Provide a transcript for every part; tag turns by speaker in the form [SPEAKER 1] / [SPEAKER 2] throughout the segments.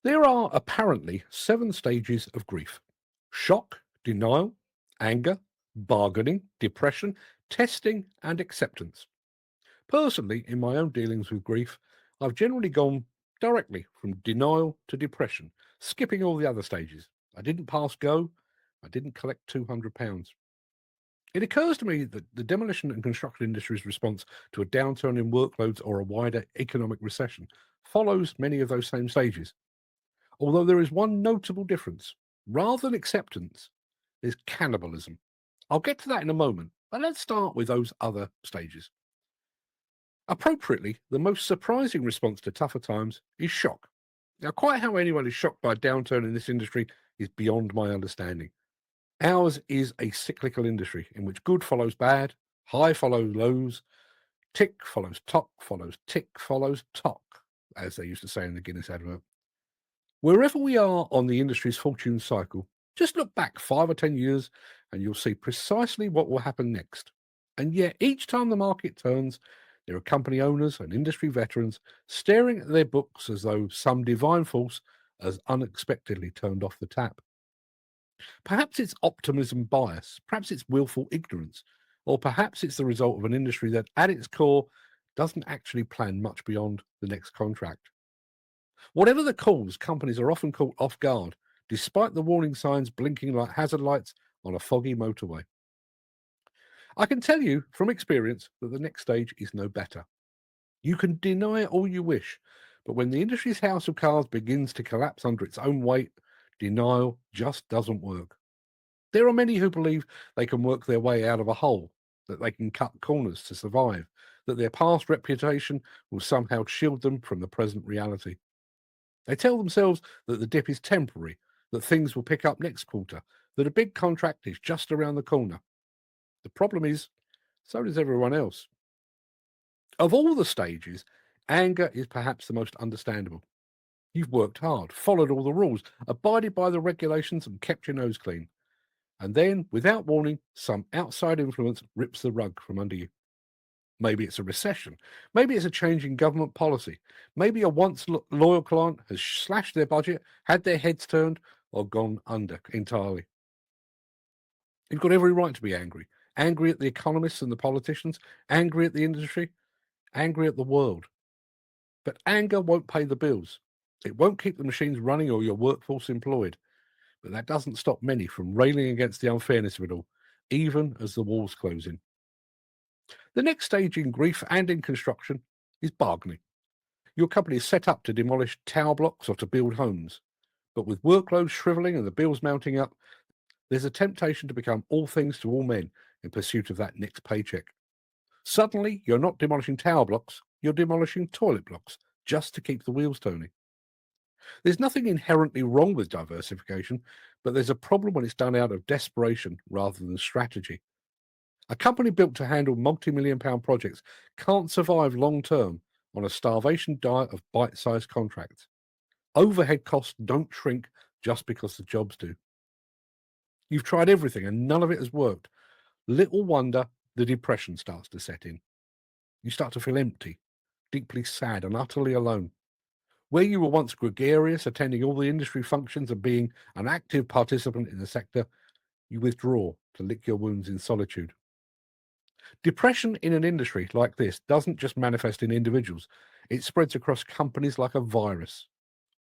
[SPEAKER 1] There are apparently 7 stages of grief: shock, denial, anger, bargaining, depression, testing, and acceptance. Personally, in my own dealings with grief, I've generally gone directly from denial to depression, skipping all the other stages. I didn't pass go, I didn't collect £200. It occurs to me that the demolition and construction industry's response to a downturn in workloads or a wider economic recession follows many of those same stages. Although there is one notable difference. Rather than acceptance, there's cannibalism. I'll get to that in a moment, but let's start with those other stages. Appropriately, the most surprising response to tougher times is shock. Now, quite how anyone is shocked by a downturn in this industry is beyond my understanding. Ours is a cyclical industry in which good follows bad, high follows lows, tick follows tock, follows tick, follows tock, as they used to say in the Guinness advert. Wherever we are on the industry's fortune cycle, just look back 5 or 10 years and you'll see precisely what will happen next. And yet, each time the market turns, there are company owners and industry veterans staring at their books as though some divine force has unexpectedly turned off the tap. Perhaps it's optimism bias, perhaps it's willful ignorance, or perhaps it's the result of an industry that, at its core, doesn't actually plan much beyond the next contract. Whatever the cause, companies are often caught off guard, despite the warning signs blinking like hazard lights on a foggy motorway. I can tell you from experience that the next stage is no better. You can deny it all you wish, but when the industry's house of cards begins to collapse under its own weight, denial just doesn't work. There are many who believe they can work their way out of a hole, that they can cut corners to survive, that their past reputation will somehow shield them from the present reality. They tell themselves that the dip is temporary, that things will pick up next quarter, that a big contract is just around the corner. The problem is, so does everyone else. Of all the stages, anger is perhaps the most understandable. You've worked hard, followed all the rules, abided by the regulations, and kept your nose clean. And then, without warning, some outside influence rips the rug from under you. Maybe it's a recession. Maybe it's a change in government policy. Maybe a once loyal client has slashed their budget, had their heads turned, or gone under entirely. You've got every right to be angry. Angry at the economists and the politicians, angry at the industry, angry at the world. But anger won't pay the bills. It won't keep the machines running or your workforce employed. But that doesn't stop many from railing against the unfairness of it all, even as the walls close in. The next stage in grief and in construction is bargaining. Your company is set up to demolish tower blocks or to build homes. But with workloads shriveling and the bills mounting up, there's a temptation to become all things to all men in pursuit of that next paycheck. Suddenly, you're not demolishing tower blocks, you're demolishing toilet blocks just to keep the wheels turning. There's nothing inherently wrong with diversification, but there's a problem when it's done out of desperation rather than strategy. A company built to handle multi-million pound projects can't survive long term on a starvation diet of bite-sized contracts. Overhead costs don't shrink just because the jobs do. You've tried everything and none of it has worked. Little wonder the depression starts to set in. You start to feel empty, deeply sad, and utterly alone. Where you were once gregarious, attending all the industry functions and being an active participant in the sector, you withdraw to lick your wounds in solitude. Depression in an industry like this doesn't just manifest in individuals, it spreads across companies like a virus.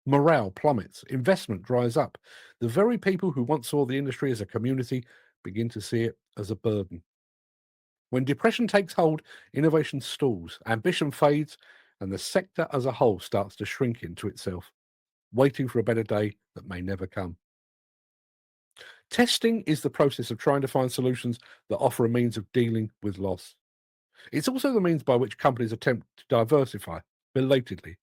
[SPEAKER 1] Morale plummets, investment dries up. The very people who once saw the industry as a community begin to see it as a burden. When depression takes hold, innovation stalls, ambition fades, and the sector as a whole starts to shrink into itself, waiting for a better day that may never come. Testing is the process of trying to find solutions that offer a means of dealing with loss. It's also the means by which companies attempt to diversify, belatedly.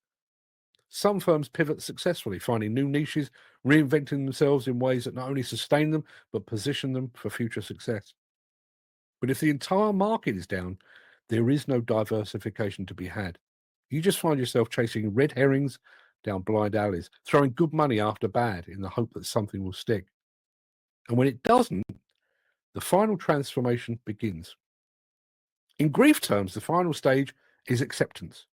[SPEAKER 1] Some firms pivot successfully, finding new niches, reinventing themselves in ways that not only sustain them, but position them for future success. But if the entire market is down, there is no diversification to be had. You just find yourself chasing red herrings down blind alleys, throwing good money after bad in the hope that something will stick. And when it doesn't, the final transformation begins. In grief terms, the final stage is acceptance.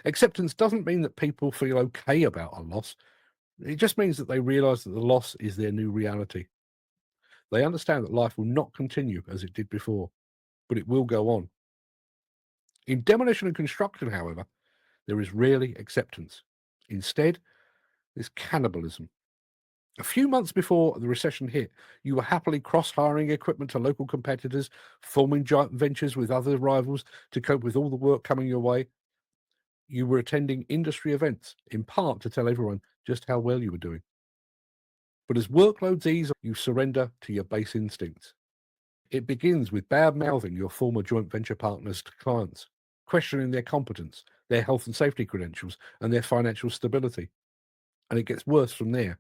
[SPEAKER 1] Acceptance doesn't mean that people feel okay about a loss. It just means that they realize that the loss is their new reality. They understand that life will not continue as it did before, but it will go on. In demolition and construction, however, there is rarely acceptance. Instead, there's cannibalism. A few months before the recession hit, you were happily cross-hiring equipment to local competitors, forming joint ventures with other rivals to cope with all the work coming your way. You were attending industry events, in part to tell everyone just how well you were doing. But as workloads ease, you surrender to your base instincts. It begins with bad-mouthing your former joint venture partners to clients, questioning their competence, their health and safety credentials, and their financial stability. And it gets worse from there.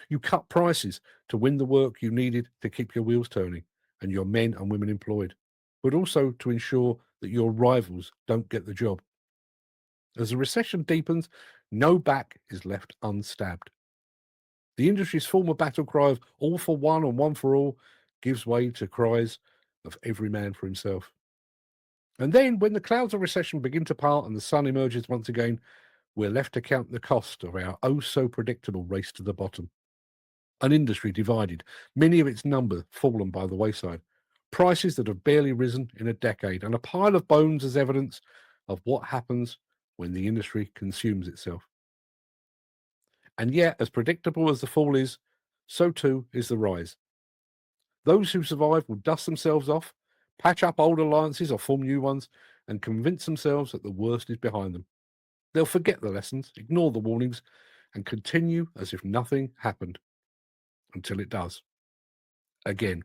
[SPEAKER 1] You cut prices to win the work you needed to keep your wheels turning and your men and women employed, but also to ensure that your rivals don't get the job. As the recession deepens, no back is left unstabbed. The industry's former battle cry of all for one and one for all gives way to cries of every man for himself. And then, when the clouds of recession begin to part and the sun emerges once again, we're left to count the cost of our oh so predictable race to the bottom. An industry divided, many of its numbers fallen by the wayside, prices that have barely risen in a decade, and a pile of bones as evidence of what happens when the industry consumes itself. And yet, as predictable as the fall is, so too is the rise. Those who survive will dust themselves off, patch up old alliances or form new ones, and convince themselves that the worst is behind them. They'll forget the lessons, ignore the warnings, and continue as if nothing happened until it does. Again.